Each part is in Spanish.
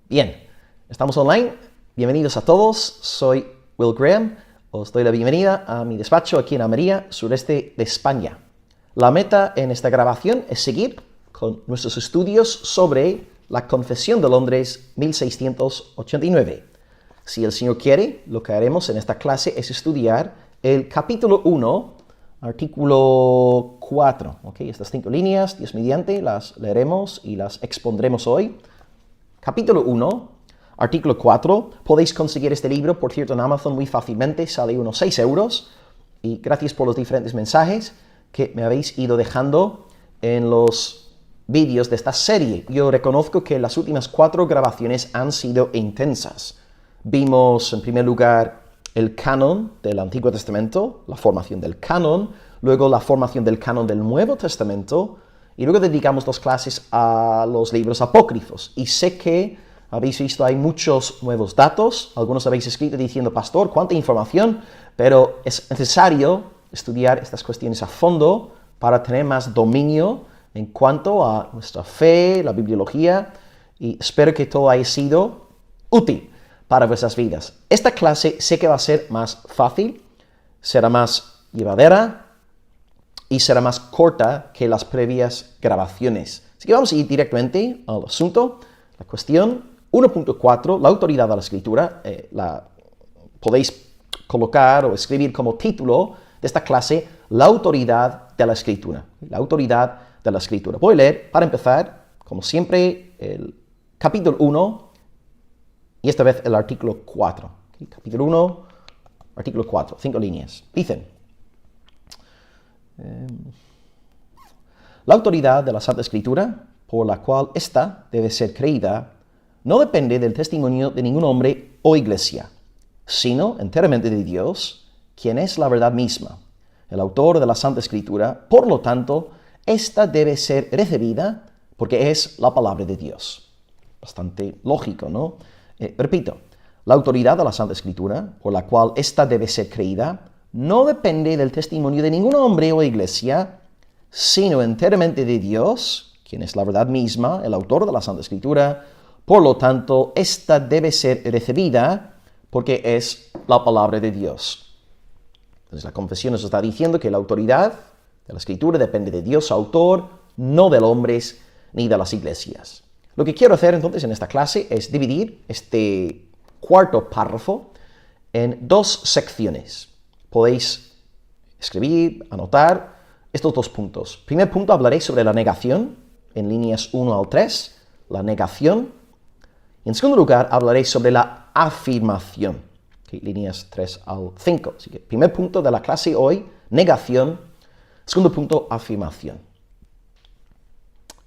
Bien, estamos online. Bienvenidos a todos. Soy Will Graham. Os doy la bienvenida a mi despacho aquí en Almería, sureste de España. La meta en esta grabación es seguir con nuestros estudios sobre la Confesión de Londres 1689. Si el Señor quiere, lo que haremos en esta clase es estudiar el capítulo 1, artículo 4. Estas 5 líneas, Dios mediante, las leeremos y las expondremos hoy. Capítulo 1, artículo 4. Podéis conseguir este libro, por cierto, en Amazon muy fácilmente. Sale unos 6 euros. Y gracias por los diferentes mensajes que me habéis ido dejando en los vídeos de esta serie. Yo reconozco que las últimas 4 grabaciones han sido intensas. Vimos, en primer lugar, el canon del Antiguo Testamento, la formación del canon, luego la formación del canon del Nuevo Testamento, y luego dedicamos 2 clases a los libros apócrifos. Y sé que habéis visto, hay muchos nuevos datos. Algunos habéis escrito diciendo, pastor, cuánta información, pero es necesario estudiar estas cuestiones a fondo para tener más dominio en cuanto a nuestra fe, la bibliología, y espero que todo haya sido útil para vuestras vidas. Esta clase sé que va a ser más fácil, será más llevadera, y será más corta que las previas grabaciones. Así que vamos a ir directamente al asunto. La cuestión 1.4, la autoridad de la Escritura, la podéis colocar o escribir como título de esta clase, la autoridad de la Escritura. La autoridad de la Escritura. Voy a leer, para empezar, como siempre, el capítulo 1 y esta vez el artículo 4. Capítulo 1, artículo 4, 5 líneas. Dicen: la autoridad de la Santa Escritura, por la cual ésta debe ser creída, no depende del testimonio de ningún hombre o iglesia, sino enteramente de Dios, quien es la verdad misma, el autor de la Santa Escritura. Por lo tanto, ésta debe ser recibida porque es la palabra de Dios. Bastante lógico, ¿no? Repito, la autoridad de la Santa Escritura, por la cual ésta debe ser creída, no depende del testimonio de ningún hombre o iglesia, sino enteramente de Dios, quien es la verdad misma, el autor de la Santa Escritura. Por lo tanto, esta debe ser recibida porque es la palabra de Dios. Entonces, la confesión nos está diciendo que la autoridad de la Escritura depende de Dios, autor, no de los hombres ni de las iglesias. Lo que quiero hacer entonces en esta clase es dividir este cuarto párrafo en 2 secciones. Podéis escribir, anotar estos 2 puntos. Primer punto, hablaré sobre la negación, en líneas 1 al 3, la negación. Y en segundo lugar, hablaré sobre la afirmación, líneas 3 al 5. Así que primer punto de la clase hoy, negación. Segundo punto, afirmación.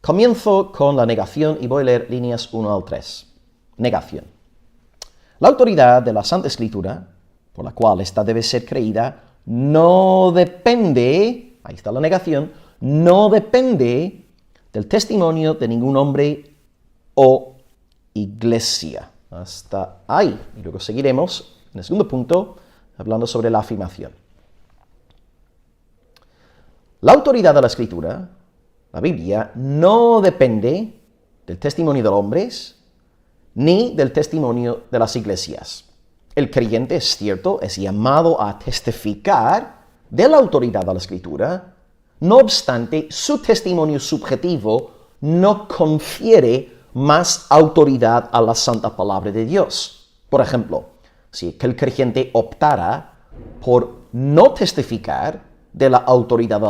Comienzo con la negación y voy a leer líneas 1 al 3. Negación. La autoridad de la Santa Escritura, por la cual ésta debe ser creída, no depende, ahí está la negación, no depende del testimonio de ningún hombre o iglesia. Hasta ahí. Y luego seguiremos en el segundo punto, hablando sobre la afirmación. La autoridad de la Escritura, la Biblia, no depende del testimonio de los hombres ni del testimonio de las iglesias. El creyente, es cierto, es llamado a testificar de la autoridad de la Escritura. No obstante, su testimonio subjetivo no confiere más autoridad a la santa palabra de Dios. Por ejemplo, si el creyente optara por no testificar de la autoridad de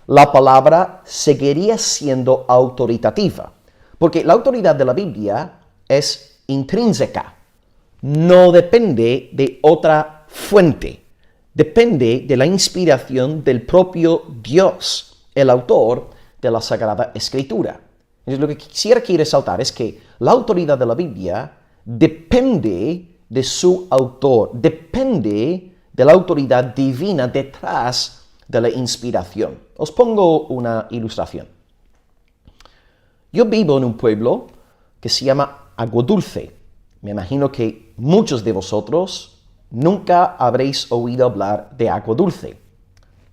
la palabra seguiría siendo autoritativa, porque la autoridad de la Biblia es intrínseca. No depende de otra fuente, depende de la inspiración del propio Dios, el autor de la Sagrada Escritura. Entonces, lo que quisiera aquí resaltar es que la autoridad de la Biblia depende de su autor, depende de la autoridad divina detrás de la inspiración. Os pongo una ilustración. Yo vivo en un pueblo que se llama Aguadulce. Me imagino que muchos de vosotros nunca habréis oído hablar de Aguadulce.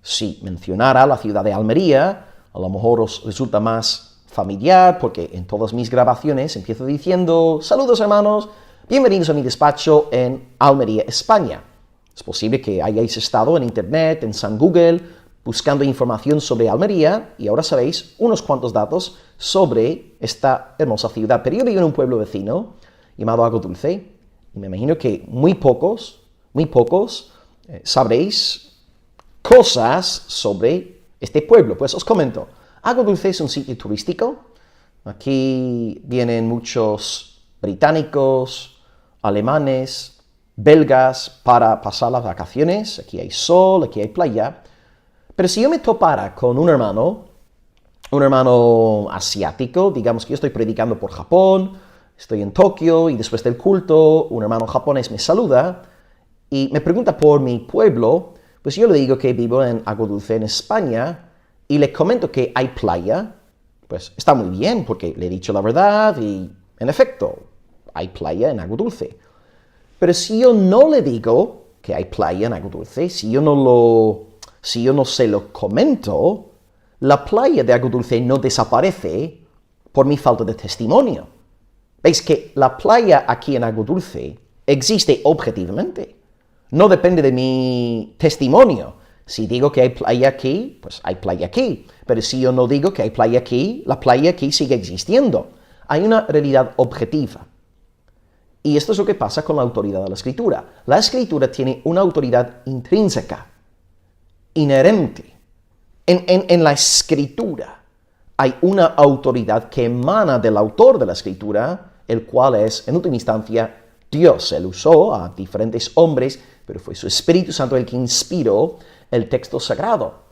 Si mencionara la ciudad de Almería, a lo mejor os resulta más familiar, porque en todas mis grabaciones empiezo diciendo: saludos hermanos, bienvenidos a mi despacho en Almería, España. Es posible que hayáis estado en internet, en San Google, buscando información sobre Almería, y ahora sabéis unos cuantos datos sobre esta hermosa ciudad. Pero yo vivo en un pueblo vecino llamado Agodulce, y me imagino que muy pocos sabréis cosas sobre este pueblo. Pues os comento. Agodulce es un sitio turístico. Aquí vienen muchos británicos, alemanes, belgas para pasar las vacaciones. Aquí hay sol, aquí hay playa. Pero si yo me topara con un hermano asiático, digamos que yo estoy predicando por Japón, estoy en Tokio y después del culto un hermano japonés me saluda y me pregunta por mi pueblo, pues yo le digo que vivo en Agodulce, en España, y le comento que hay playa. Pues está muy bien porque le he dicho la verdad y, en efecto, hay playa en Agodulce. Pero si yo no le digo que hay playa en Agodulce, si yo no se lo comento, la playa de Agodulce no desaparece por mi falta de testimonio. Veis que la playa aquí en Agodulce existe objetivamente. No depende de mi testimonio. Si digo que hay playa aquí, pues hay playa aquí. Pero si yo no digo que hay playa aquí, la playa aquí sigue existiendo. Hay una realidad objetiva. Y esto es lo que pasa con la autoridad de la Escritura. La Escritura tiene una autoridad intrínseca, inherente. En la Escritura hay una autoridad que emana del autor de la Escritura, el cual es, en última instancia, Dios. Él usó a diferentes hombres, pero fue su Espíritu Santo el que inspiró el texto sagrado.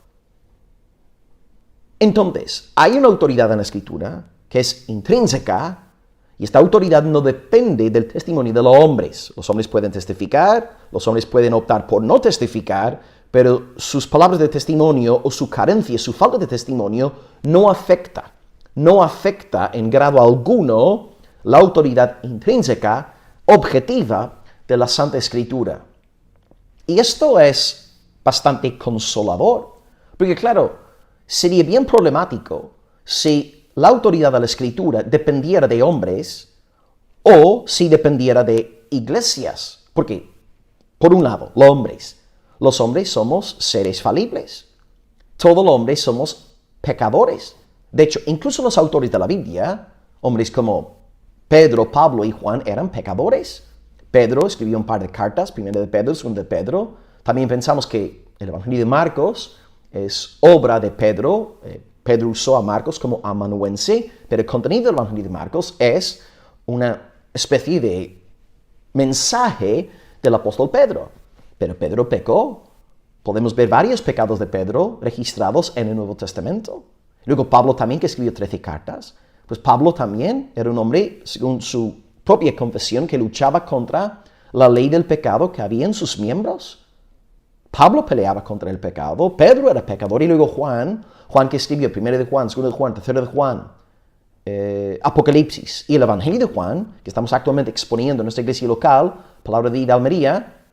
Entonces, hay una autoridad en la Escritura que es intrínseca, y esta autoridad no depende del testimonio de los hombres. Los hombres pueden testificar, los hombres pueden optar por no testificar, pero sus palabras de testimonio o su carencia, su falta de testimonio, no afecta en grado alguno la autoridad intrínseca, objetiva de la Santa Escritura. Y esto es bastante consolador, porque claro, sería bien problemático si la autoridad de la Escritura dependiera de hombres o si dependiera de iglesias. Porque, por un lado, los hombres somos seres falibles. Todos los hombres somos pecadores. De hecho, incluso los autores de la Biblia, hombres como Pedro, Pablo y Juan, eran pecadores. Pedro escribió un par de cartas, primera de Pedro, segunda de Pedro. También pensamos que el Evangelio de Marcos es obra de Pedro. Pedro usó a Marcos como amanuense, pero el contenido del Evangelio de Marcos es una especie de mensaje del apóstol Pedro. Pero Pedro pecó. Podemos ver varios pecados de Pedro registrados en el Nuevo Testamento. Luego Pablo también, que escribió 13 cartas. Pues Pablo también era un hombre, según su propia confesión, que luchaba contra la ley del pecado que había en sus miembros. Pablo peleaba contra el pecado, Pedro era pecador, y luego Juan que escribió 1 de Juan, 2 de Juan, 3 de Juan, Apocalipsis y el Evangelio de Juan, que estamos actualmente exponiendo en nuestra iglesia local, Palabra de Vida Almería.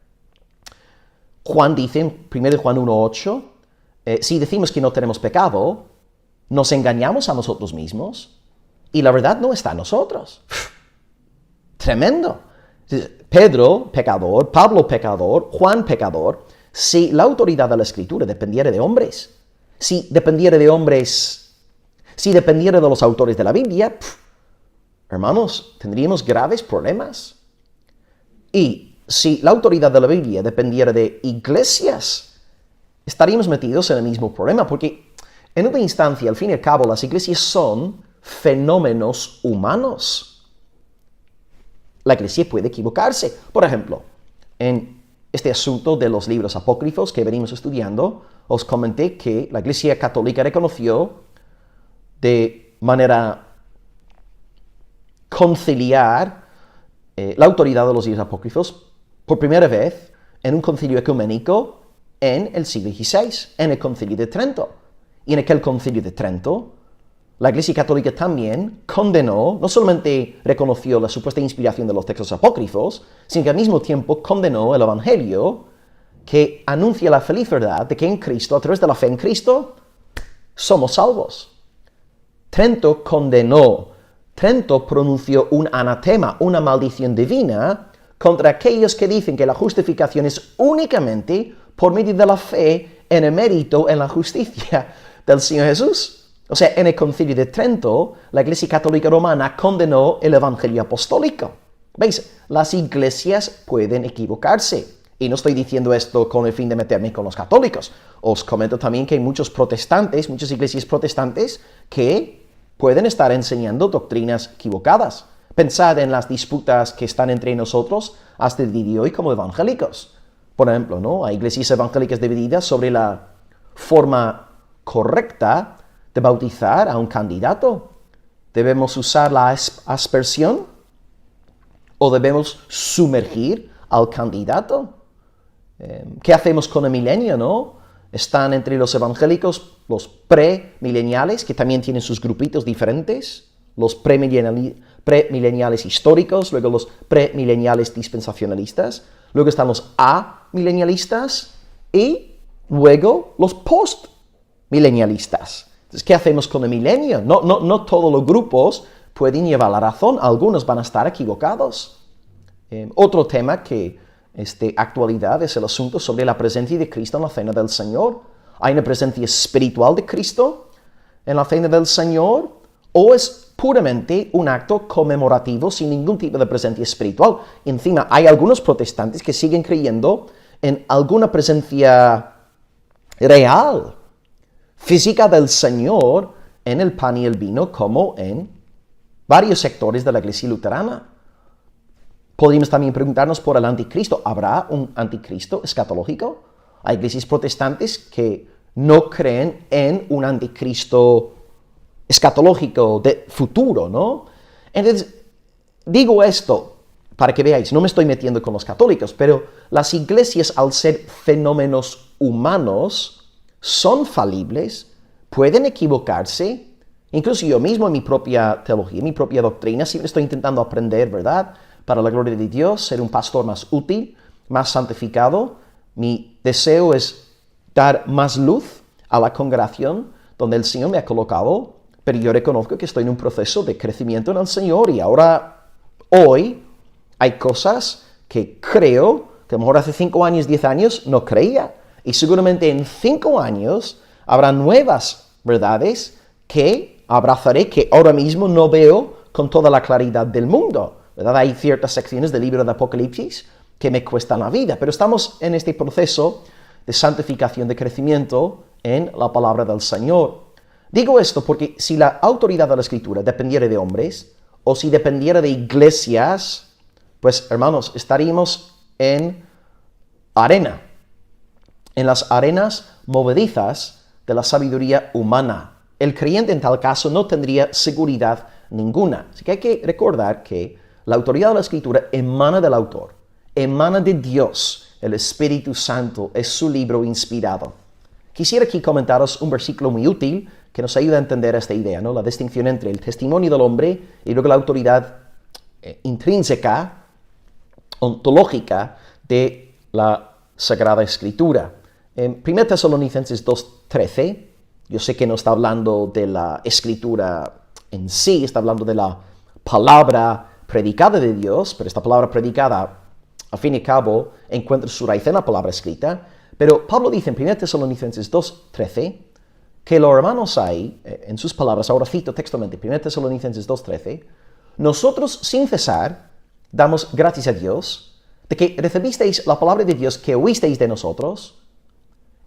Juan dice en 1 de Juan 1:8, si decimos que no tenemos pecado, nos engañamos a nosotros mismos y la verdad no está en nosotros. Tremendo. Pedro, pecador, Pablo, pecador, Juan, pecador. Si la autoridad de la Escritura dependiera de hombres, si dependiera de los autores de la Biblia, hermanos, tendríamos graves problemas. Y si la autoridad de la Biblia dependiera de iglesias, estaríamos metidos en el mismo problema, porque en última instancia, al fin y al cabo, las iglesias son fenómenos humanos. La iglesia puede equivocarse. Por ejemplo, en este asunto de los libros apócrifos que venimos estudiando, os comenté que la Iglesia Católica reconoció de manera conciliar la autoridad de los libros apócrifos por primera vez en un concilio ecuménico en el siglo XVI, en el Concilio de Trento. Y en aquel Concilio de Trento, la Iglesia Católica también condenó, no solamente reconoció la supuesta inspiración de los textos apócrifos, sino que al mismo tiempo condenó el Evangelio que anuncia la feliz verdad de que en Cristo, a través de la fe en Cristo, somos salvos. Trento condenó, Trento pronunció un anatema, una maldición divina contra aquellos que dicen que la justificación es únicamente por medio de la fe en el mérito, en la justicia del Señor Jesús. O sea, en el Concilio de Trento, la Iglesia Católica Romana condenó el Evangelio Apostólico. ¿Veis? Las iglesias pueden equivocarse. Y no estoy diciendo esto con el fin de meterme con los católicos. Os comento también que hay muchos protestantes, muchas iglesias protestantes que pueden estar enseñando doctrinas equivocadas. Pensad en las disputas que están entre nosotros hasta el día de hoy como evangélicos. Por ejemplo, ¿no? Hay iglesias evangélicas divididas sobre la forma correcta de bautizar a un candidato. ¿Debemos usar la aspersión o debemos sumergir al candidato? ¿Qué hacemos con el milenio, no? Están entre los evangélicos los premileniales, que también tienen sus grupitos diferentes, los premileniales históricos, luego los premileniales dispensacionalistas, luego están los amilenialistas y luego los postmilenialistas. Entonces, ¿qué hacemos con el milenio? No todos los grupos pueden llevar la razón, algunos van a estar equivocados. Otro tema que es de actualidad es el asunto sobre la presencia de Cristo en la cena del Señor. ¿Hay una presencia espiritual de Cristo en la cena del Señor? ¿O es puramente un acto conmemorativo sin ningún tipo de presencia espiritual? Encima, hay algunos protestantes que siguen creyendo en alguna presencia real, física del Señor en el pan y el vino, como en varios sectores de la Iglesia luterana. Podríamos también preguntarnos por el anticristo. ¿Habrá un anticristo escatológico? Hay iglesias protestantes que no creen en un anticristo escatológico de futuro, ¿no? Entonces, digo esto para que veáis, no me estoy metiendo con los católicos, pero las iglesias, al ser fenómenos humanos, son falibles, pueden equivocarse. Incluso yo mismo en mi propia teología, en mi propia doctrina, siempre estoy intentando aprender, ¿verdad?, para la gloria de Dios, ser un pastor más útil, más santificado. Mi deseo es dar más luz a la congregación donde el Señor me ha colocado, pero yo reconozco que estoy en un proceso de crecimiento en el Señor y ahora, hoy, hay cosas que creo que a lo mejor hace 5 años, 10 años no creía. Y seguramente en 5 años habrá nuevas verdades que abrazaré, que ahora mismo no veo con toda la claridad del mundo, ¿verdad? Hay ciertas secciones del libro de Apocalipsis que me cuestan la vida, pero estamos en este proceso de santificación, de crecimiento en la palabra del Señor. Digo esto porque si la autoridad de la Escritura dependiera de hombres, o si dependiera de iglesias, pues hermanos, estaríamos en arena, en las arenas movedizas de la sabiduría humana. El creyente en tal caso no tendría seguridad ninguna. Así que hay que recordar que la autoridad de la Escritura emana del autor, emana de Dios. El Espíritu Santo es su libro inspirado. Quisiera aquí comentaros un versículo muy útil que nos ayuda a entender esta idea, ¿no? La distinción entre el testimonio del hombre y luego la autoridad intrínseca, ontológica de la Sagrada Escritura. En 1 Tesalonicenses 2:13, yo sé que no está hablando de la Escritura en sí, está hablando de la palabra predicada de Dios, pero esta palabra predicada, al fin y al cabo, encuentra su raíz en la palabra escrita. Pero Pablo dice en 1 Tesalonicenses 2:13 que los hermanos ahí, en sus palabras, ahora cito textualmente, 1 Tesalonicenses 2:13, nosotros sin cesar damos gracias a Dios de que recibisteis la palabra de Dios que oísteis de nosotros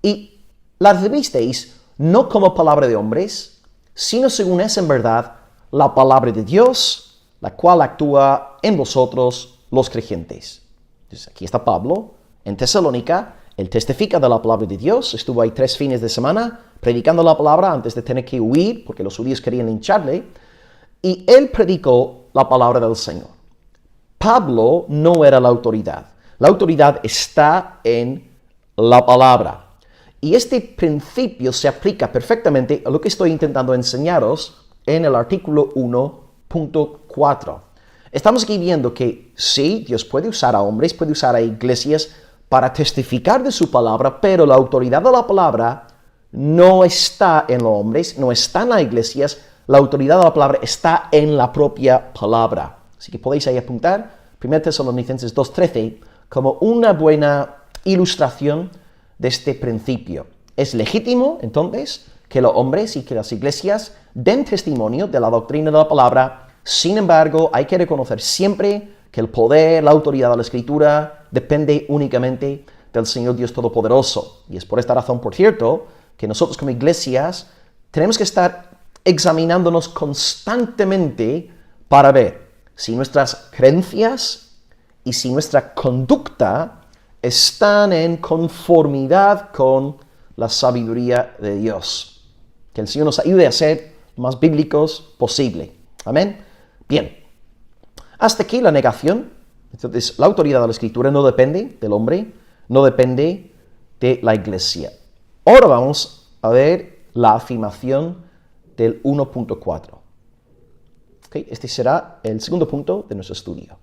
y la recibisteis no como palabra de hombres, sino según es en verdad la palabra de Dios, la cual actúa en vosotros los creyentes. Entonces, aquí está Pablo, en Tesalónica, él testifica de la palabra de Dios, estuvo ahí 3 fines de semana predicando la palabra antes de tener que huir, porque los judíos querían lincharle, y él predicó la palabra del Señor. Pablo no era la autoridad está en la palabra. Y este principio se aplica perfectamente a lo que estoy intentando enseñaros en el artículo 1.4. Estamos aquí viendo que sí, Dios puede usar a hombres, puede usar a iglesias para testificar de su palabra, pero la autoridad de la palabra no está en los hombres, no está en las iglesias, la autoridad de la palabra está en la propia palabra. Así que podéis ahí apuntar 1 Tesalonicenses 2:13 como una buena ilustración de este principio. Es legítimo, entonces, que los hombres y que las iglesias den testimonio de la doctrina de la palabra. Sin embargo, hay que reconocer siempre que el poder, la autoridad de la Escritura depende únicamente del Señor Dios Todopoderoso. Y es por esta razón, por cierto, que nosotros como iglesias tenemos que estar examinándonos constantemente para ver si nuestras creencias y si nuestra conducta están en conformidad con la sabiduría de Dios. Que el Señor nos ayude a ser lo más bíblicos posible. Amén. Bien. Hasta aquí la negación. Entonces, la autoridad de la Escritura no depende del hombre, no depende de la iglesia. Ahora vamos a ver la afirmación del 1.4. Okay, este será el segundo punto de nuestro estudio.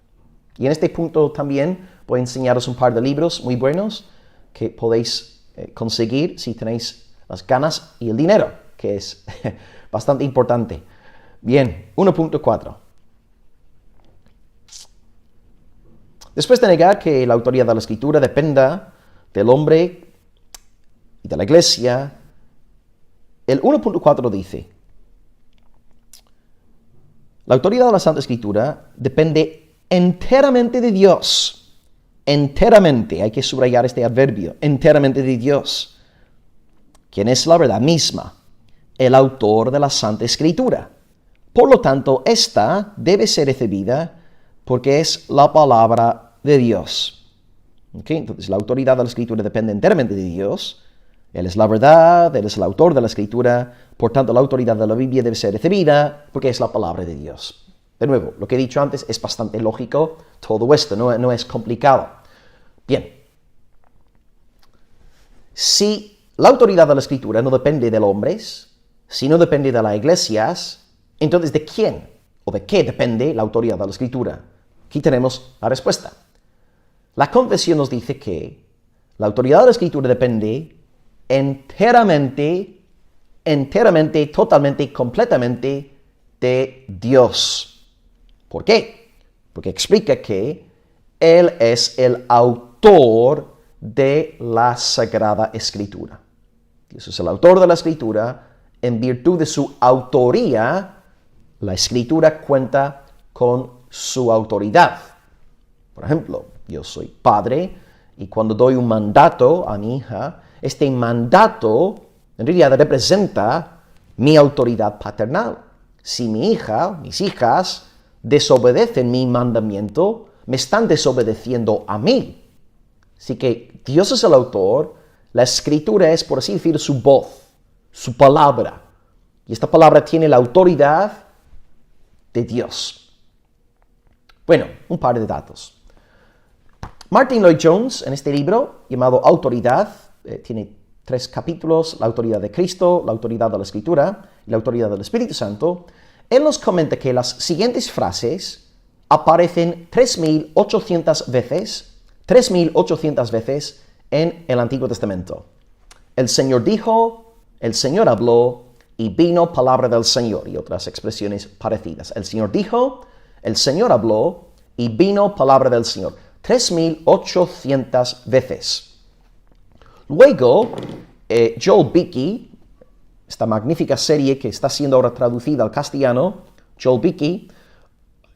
Y en este punto también voy a enseñaros un par de libros muy buenos que podéis conseguir si tenéis las ganas y el dinero, que es bastante importante. Bien, 1.4. Después de negar que la autoridad de la Escritura dependa del hombre y de la iglesia, el 1.4 dice: la autoridad de la Santa Escritura depende enteramente de Dios. Enteramente, hay que subrayar este adverbio, enteramente de Dios, quien es la verdad misma, el autor de la Santa Escritura. Por lo tanto, esta debe ser recibida porque es la palabra de Dios. Okay, entonces, la autoridad de la Escritura depende enteramente de Dios. Él es la verdad, Él es el autor de la Escritura, por tanto la autoridad de la Biblia debe ser recibida porque es la palabra de Dios. De nuevo, lo que he dicho antes es bastante lógico, todo esto no es complicado. Bien, si la autoridad de la Escritura no depende de los hombres, si no depende de las iglesias, entonces ¿de quién o de qué depende la autoridad de la Escritura? Aquí tenemos la respuesta. La confesión nos dice que la autoridad de la Escritura depende enteramente, totalmente, completamente de Dios. ¿Por qué? Porque explica que Él es el autor de la Sagrada Escritura. Dios es el autor de la Escritura. En virtud de su autoría, la Escritura cuenta con su autoridad. Por ejemplo, yo soy padre y cuando doy un mandato a mi hija, este mandato en realidad representa mi autoridad paternal. Si mi hija, mis hijas, desobedecen mi mandamiento, me están desobedeciendo a mí. Así que Dios es el autor, la Escritura es, por así decir, su voz, su palabra. Y esta palabra tiene la autoridad de Dios. Bueno, un par de datos. Martin Lloyd-Jones, en este libro llamado Autoridad, tiene 3 capítulos: la autoridad de Cristo, la autoridad de la Escritura y la autoridad del Espíritu Santo. Él nos comenta que las siguientes frases aparecen 3.800 veces en el Antiguo Testamento. El Señor dijo, el Señor habló y vino palabra del Señor, y otras expresiones parecidas. El Señor dijo, el Señor habló y vino palabra del Señor. 3.800 veces. Luego, Joel Beeke, esta magnífica serie que está siendo ahora traducida al castellano, Joel Beeke,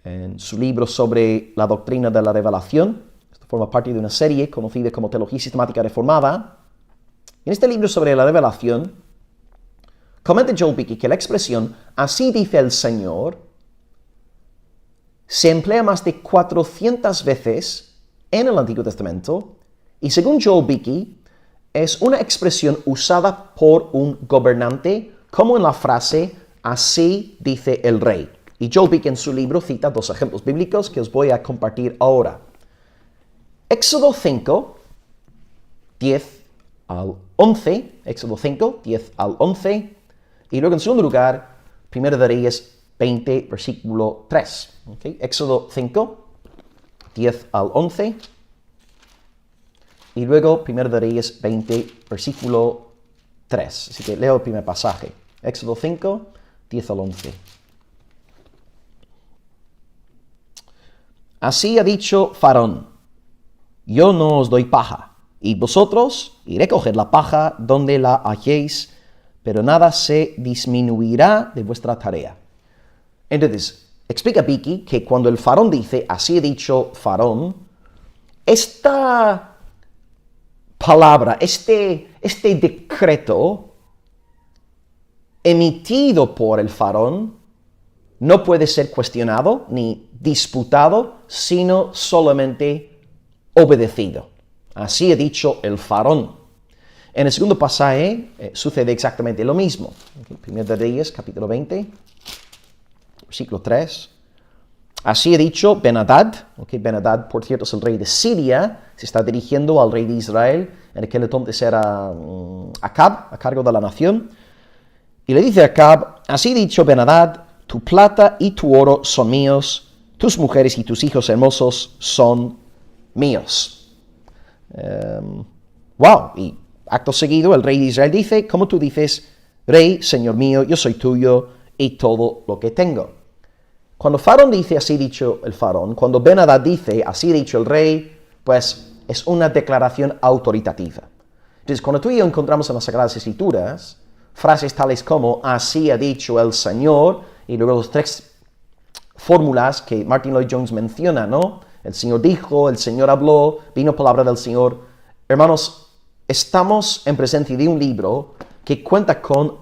en su libro sobre la doctrina de la revelación, esto forma parte de una serie conocida como Teología Sistemática Reformada. En este libro sobre la revelación, comenta Joel Beeke que la expresión "así dice el Señor" se emplea más de 400 veces en el Antiguo Testamento, y según Joel Beeke, es una expresión usada por un gobernante, como en la frase "así dice el rey". Y Joel Beeke en su libro cita 2 ejemplos bíblicos que os voy a compartir ahora. Éxodo 5, 10 al 11, Éxodo 5, 10 al 11, y luego en segundo lugar, 1 de Reyes 20, versículo 3. ¿Okay? Éxodo 5, 10 al 11, y luego 1 de Reyes 20, versículo 3. Así que leo el primer pasaje. Éxodo 5, 10 al 11. Así ha dicho Faraón, yo no os doy paja, y vosotros iré a coger la paja donde la halléis, pero nada se disminuirá de vuestra tarea. Entonces, explica Vicky que cuando el Faraón dice, así ha dicho Faraón, esta palabra, este decreto emitido por el Faraón no puede ser cuestionado ni disputado, sino solamente obedecido. Así ha dicho el Faraón. En el segundo pasaje sucede exactamente lo mismo. Primero de Reyes, capítulo 20, versículo 3. Así ha dicho Ben-Hadad. Ben-Hadad, por cierto, es el rey de Siria. Se está dirigiendo al rey de Israel. En aquel entonces era Acab, a cargo de la nación. Y le dice a Acab, así ha dicho Ben-Hadad, tu plata y tu oro son míos, tus mujeres y tus hijos hermosos son míos. Wow, y acto seguido el rey de Israel dice, como tú dices, rey, señor mío, yo soy tuyo y todo lo que tengo. Cuando Faraón dice, así dicho el Faraón, cuando Ben-Hadad dice, así dicho el rey, pues es una declaración autoritativa. Entonces, cuando tú y yo encontramos en las Sagradas Escrituras frases tales como, así ha dicho el Señor, y luego las 3 fórmulas que Martin Lloyd-Jones menciona, ¿no? El Señor dijo, el Señor habló, vino palabra del Señor. Hermanos, estamos en presencia de un libro que cuenta con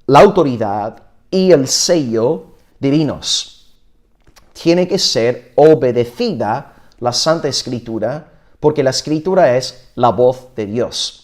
la autoridad y el sello divinos. Tiene que ser obedecida la Santa Escritura, porque la Escritura es la voz de Dios.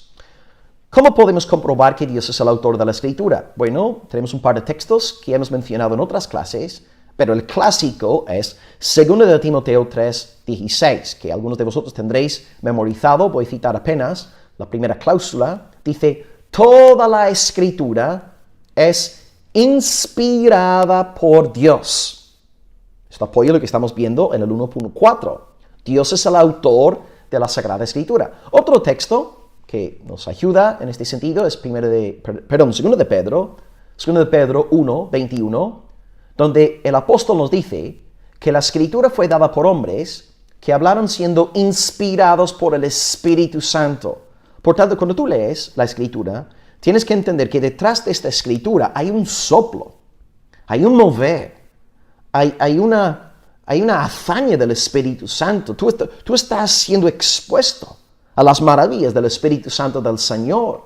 ¿Cómo podemos comprobar que Dios es el autor de la Escritura? Bueno, tenemos un par de textos que hemos mencionado en otras clases, pero el clásico es 2 de Timoteo 3:16, que algunos de vosotros tendréis memorizado. Voy a citar apenas la primera cláusula. Dice, toda la Escritura es inspirada por Dios. Esto apoya lo que estamos viendo en el 1.4. Dios es el autor de la Sagrada Escritura. Otro texto que nos ayuda en este sentido es 2 de Pedro 1:21, donde el apóstol nos dice que la Escritura fue dada por hombres que hablaron siendo inspirados por el Espíritu Santo. Por tanto, cuando tú lees la Escritura, tienes que entender que detrás de esta Escritura hay un soplo, hay un mover, hay una hazaña del Espíritu Santo. Tú estás siendo expuesto a las maravillas del Espíritu Santo del Señor.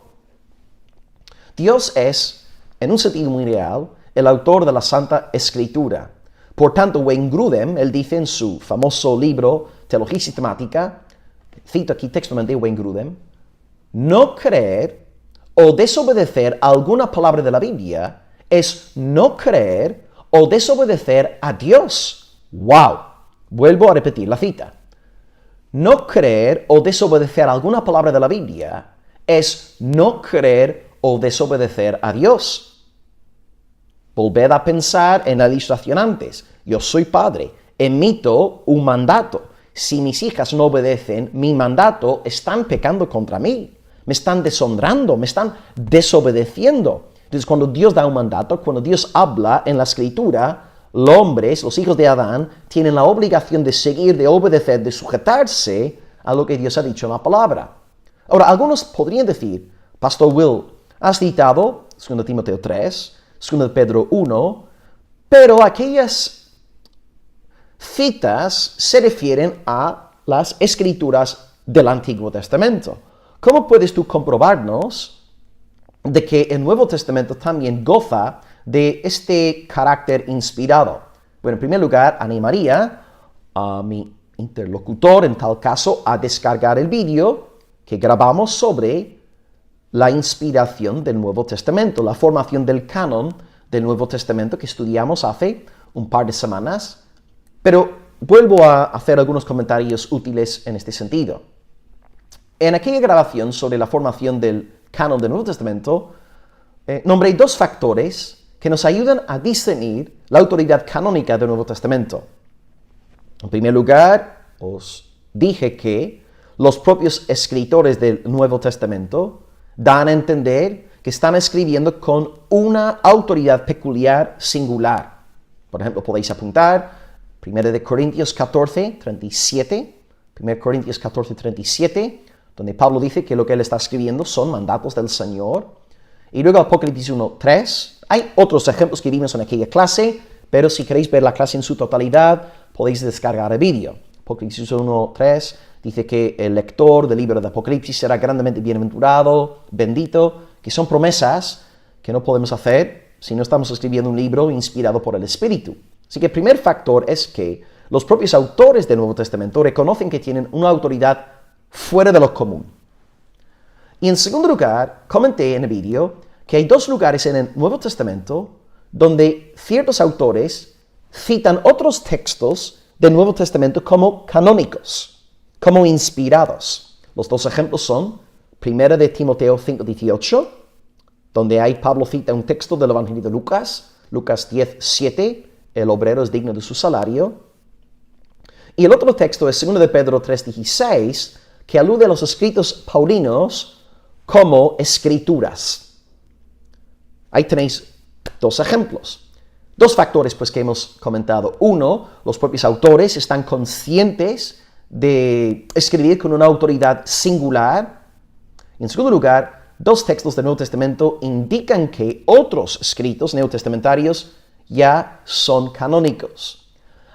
Dios es, en un sentido muy real, el autor de la Santa Escritura. Por tanto, Wayne Grudem, él dice en su famoso libro Teología Sistemática, cito aquí textualmente Wayne Grudem, no creer o desobedecer a alguna palabra de la Biblia es no creer o desobedecer a Dios. ¡Wow! Vuelvo a repetir la cita. No creer o desobedecer alguna palabra de la Biblia es no creer o desobedecer a Dios. Volved a pensar en la ilustración antes. Yo soy padre, emito un mandato. Si mis hijas no obedecen mi mandato, están pecando contra mí. Me están deshonrando, me están desobedeciendo. Entonces, cuando Dios da un mandato, cuando Dios habla en la Escritura, los hombres, los hijos de Adán, tienen la obligación de seguir, de obedecer, de sujetarse a lo que Dios ha dicho en la palabra. Ahora, algunos podrían decir, Pastor Will, has citado 2 Timoteo 3, 2 de Pedro 1, pero aquellas citas se refieren a las Escrituras del Antiguo Testamento. ¿Cómo puedes tú comprobarnos de que el Nuevo Testamento también goza de este carácter inspirado? Bueno, en primer lugar, animaría a mi interlocutor, en tal caso, a descargar el vídeo que grabamos sobre la inspiración del Nuevo Testamento, la formación del canon del Nuevo Testamento que estudiamos hace un par de semanas. Pero vuelvo a hacer algunos comentarios útiles en este sentido. En aquella grabación sobre la formación del canon del Nuevo Testamento, nombré 2 factores que nos ayudan a discernir la autoridad canónica del Nuevo Testamento. En primer lugar, os dije que los propios escritores del Nuevo Testamento dan a entender que están escribiendo con una autoridad peculiar, singular. Por ejemplo, podéis apuntar 1 Corintios 14, 37, 1 Corintios 14, 37, donde Pablo dice que lo que él está escribiendo son mandatos del Señor. Y luego Apocalipsis 1, 3. Hay otros ejemplos que vimos en aquella clase, pero si queréis ver la clase en su totalidad, podéis descargar el vídeo. Apocalipsis 1, 3 dice que el lector del libro de Apocalipsis será grandemente bienaventurado, bendito, que son promesas que no podemos hacer si no estamos escribiendo un libro inspirado por el Espíritu. Así que el primer factor es que los propios autores del Nuevo Testamento reconocen que tienen una autoridad fuera de lo común. Y en segundo lugar, comenté en el vídeo que hay dos lugares en el Nuevo Testamento donde ciertos autores citan otros textos del Nuevo Testamento como canónicos, como inspirados. Los dos ejemplos son 1 de Timoteo 5:18, donde ahí Pablo cita un texto del Evangelio de Lucas, Lucas 10:7, el obrero es digno de su salario. Y el otro texto es 2 de Pedro 3:16, que alude a los escritos paulinos como escrituras. Ahí tenéis dos ejemplos. Dos factores pues que hemos comentado. Uno, los propios autores están conscientes de escribir con una autoridad singular. Y en segundo lugar, dos textos del Nuevo Testamento indican que otros escritos neotestamentarios ya son canónicos.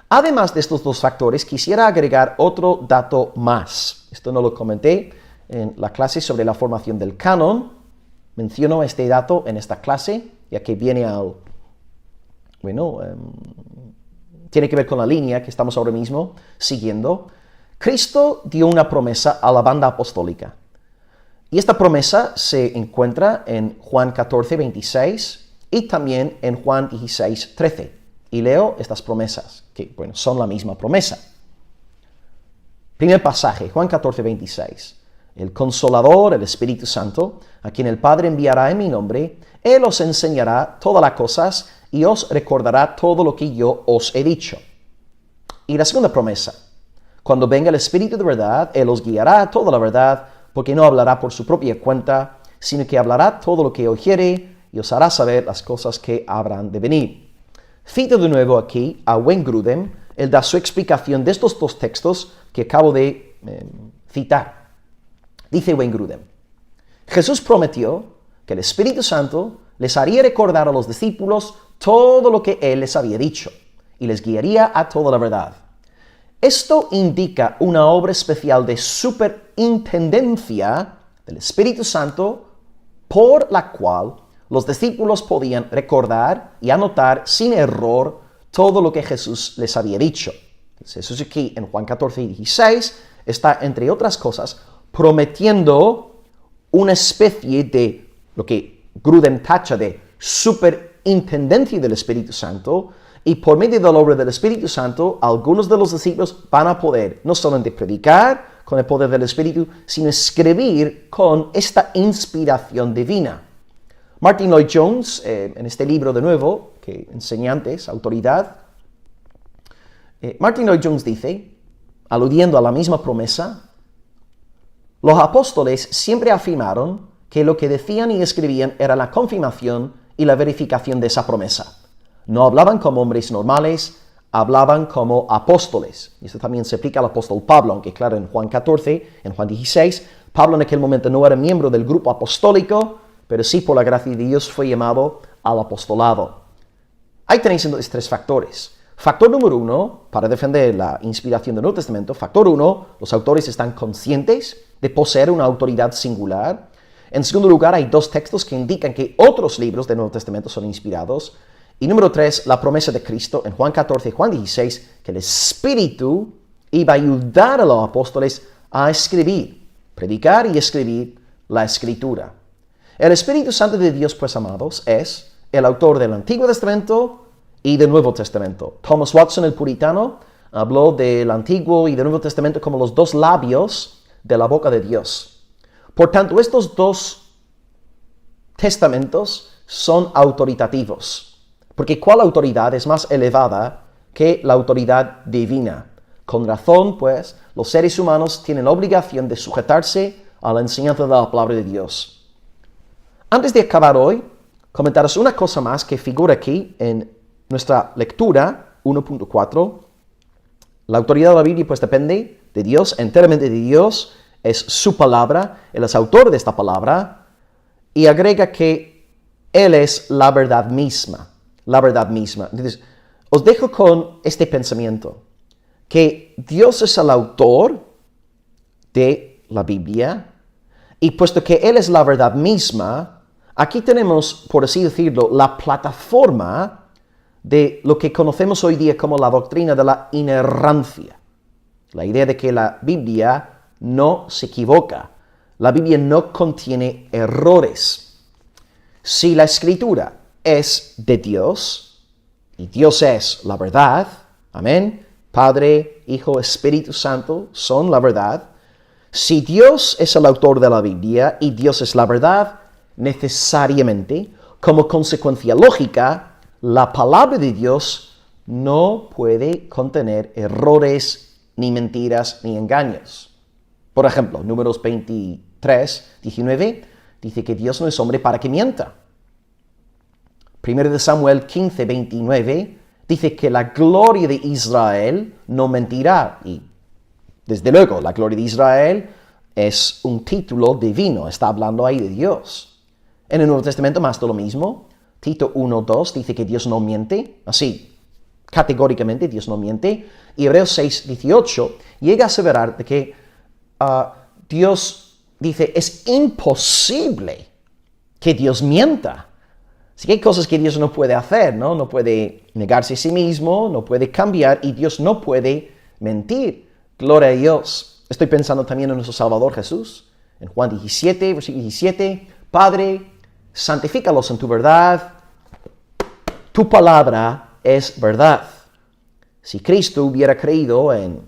Además de estos dos factores, quisiera agregar otro dato más. Esto no lo comenté en la clase sobre la formación del canon. Menciono este dato en esta clase, ya que viene tiene que ver con la línea que estamos ahora mismo siguiendo. Cristo dio una promesa a la banda apostólica. Y esta promesa se encuentra en Juan 14, 26 y también en Juan 16, 13. Y leo estas promesas, que son la misma promesa. Primer pasaje, Juan 14, 26. El Consolador, el Espíritu Santo, a quien el Padre enviará en mi nombre, Él os enseñará todas las cosas y os recordará todo lo que yo os he dicho. Y la segunda promesa. Cuando venga el Espíritu de verdad, Él os guiará a toda la verdad, porque no hablará por su propia cuenta, sino que hablará todo lo que oyere y os hará saber las cosas que habrán de venir. Cito de nuevo aquí a Wayne Grudem. Él da su explicación de estos dos textos que acabo de citar. Dice Wayne Grudem: Jesús prometió que el Espíritu Santo les haría recordar a los discípulos todo lo que Él les había dicho y les guiaría a toda la verdad. Esto indica una obra especial de superintendencia del Espíritu Santo por la cual los discípulos podían recordar y anotar sin error todo lo que Jesús les había dicho. Jesús aquí en Juan 14 y 16 está, entre otras cosas, prometiendo una especie de lo que Grudem tacha de superintendencia del Espíritu Santo, y por medio de la obra del Espíritu Santo, algunos de los discípulos van a poder no solamente predicar con el poder del Espíritu, sino escribir con esta inspiración divina. Martin Lloyd Jones, en este libro de nuevo, que enseñantes, autoridad, Martin Lloyd Jones dice, aludiendo a la misma promesa, los apóstoles siempre afirmaron que lo que decían y escribían era la confirmación y la verificación de esa promesa. No hablaban como hombres normales, hablaban como apóstoles. Y esto también se aplica al apóstol Pablo, aunque claro, en Juan 14, en Juan 16, Pablo en aquel momento no era miembro del grupo apostólico, pero sí por la gracia de Dios fue llamado al apostolado. Ahí tenéis entonces tres factores. Factor número uno, para defender la inspiración del Nuevo Testamento, factor uno, los autores están conscientes de poseer una autoridad singular. En segundo lugar, hay dos textos que indican que otros libros del Nuevo Testamento son inspirados. Y número 3, la promesa de Cristo en Juan 14 y Juan 16, que el Espíritu iba a ayudar a los apóstoles a escribir, predicar y escribir la Escritura. El Espíritu Santo de Dios, pues amados, es el autor del Antiguo Testamento y del Nuevo Testamento. Thomas Watson, el puritano, habló del Antiguo y del Nuevo Testamento como los dos labios de la boca de Dios. Por tanto, estos dos testamentos son autoritativos. Porque ¿cuál autoridad es más elevada que la autoridad divina? Con razón, pues, los seres humanos tienen la obligación de sujetarse a la enseñanza de la palabra de Dios. Antes de acabar hoy, comentaros una cosa más que figura aquí en nuestra lectura 1.4. La autoridad de la Biblia pues depende de Dios, enteramente de Dios, es su palabra, Él es autor de esta palabra, y agrega que Él es la verdad misma, la verdad misma. Entonces, os dejo con este pensamiento, que Dios es el autor de la Biblia, y puesto que Él es la verdad misma, aquí tenemos, por así decirlo, la plataforma de lo que conocemos hoy día como la doctrina de la inerrancia. La idea de que la Biblia no se equivoca. La Biblia no contiene errores. Si la Escritura es de Dios, y Dios es la verdad, amén, Padre, Hijo, Espíritu Santo son la verdad. Si Dios es el autor de la Biblia y Dios es la verdad, necesariamente, como consecuencia lógica, la palabra de Dios no puede contener errores, ni mentiras, ni engaños. Por ejemplo, Números 23, 19, dice que Dios no es hombre para que mienta. 1 Samuel 15, 29, dice que la gloria de Israel no mentirá. Y desde luego, la gloria de Israel es un título divino, está hablando ahí de Dios. En el Nuevo Testamento más de lo mismo. Tito 1:2 dice que Dios no miente, así, categóricamente Dios no miente. Y Hebreos 6:18 llega a aseverar de que Dios dice, es imposible que Dios mienta. Así que hay cosas que Dios no puede hacer, ¿no? No puede negarse a sí mismo, no puede cambiar y Dios no puede mentir. Gloria a Dios. Estoy pensando también en nuestro Salvador Jesús. En Juan 17, versículo 17, Padre, santifícalos en tu verdad, tu palabra es verdad. Si Cristo hubiera creído en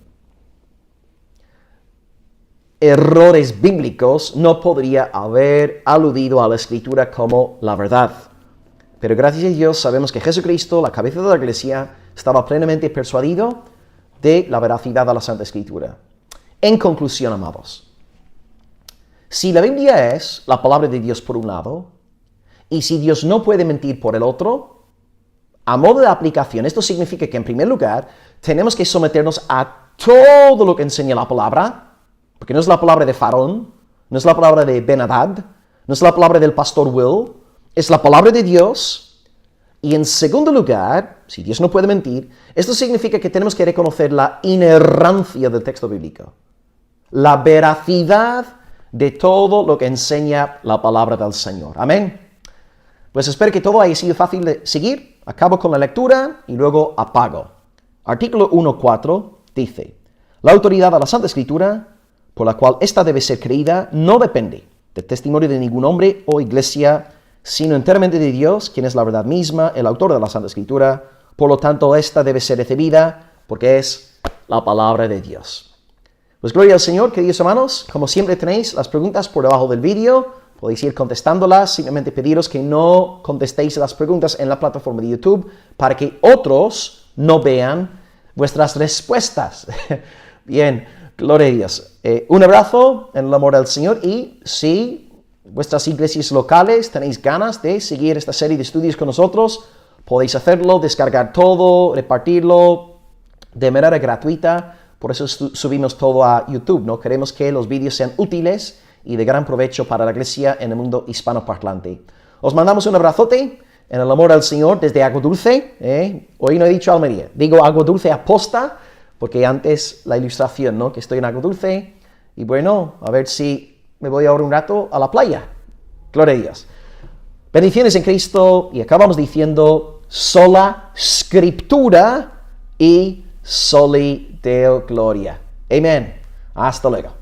errores bíblicos, no podría haber aludido a la Escritura como la verdad. Pero gracias a Dios sabemos que Jesucristo, la cabeza de la Iglesia, estaba plenamente persuadido de la veracidad de la Santa Escritura. En conclusión, amados, si la Biblia es la palabra de Dios por un lado, y si Dios no puede mentir por el otro, a modo de aplicación, esto significa que en primer lugar tenemos que someternos a todo lo que enseña la palabra, porque no es la palabra de Faraón, no es la palabra de Ben-Hadad, no es la palabra del pastor Will, es la palabra de Dios. Y en segundo lugar, si Dios no puede mentir, esto significa que tenemos que reconocer la inerrancia del texto bíblico, la veracidad de todo lo que enseña la palabra del Señor. Amén. Pues espero que todo haya sido fácil de seguir. Acabo con la lectura y luego apago. Artículo 1.4 dice, la autoridad de la Santa Escritura, por la cual ésta debe ser creída, no depende del testimonio de ningún hombre o iglesia, sino enteramente de Dios, quien es la verdad misma, el autor de la Santa Escritura. Por lo tanto, ésta debe ser recibida porque es la palabra de Dios. Pues gloria al Señor, queridos hermanos. Como siempre tenéis las preguntas por debajo del vídeo. Podéis ir contestándolas. Simplemente pediros que no contestéis las preguntas en la plataforma de YouTube para que otros no vean vuestras respuestas. Bien, gloria a Dios. Un abrazo en el amor del Señor y si vuestras iglesias locales tenéis ganas de seguir esta serie de estudios con nosotros, podéis hacerlo, descargar todo, repartirlo de manera gratuita. Por eso subimos todo a YouTube, ¿no? Queremos que los vídeos sean útiles y de gran provecho para la iglesia en el mundo hispanoparlante. Os mandamos un abrazote en el amor del Señor desde Agua Dulce. Hoy no he dicho Almería, digo Agua Dulce aposta, porque antes la ilustración, ¿no? Que estoy en Agua Dulce y bueno, a ver si me voy ahora un rato a la playa. Gloria a Dios. Bendiciones en Cristo y acabamos diciendo sola scriptura y soli Deo gloria. Amén. Hasta luego.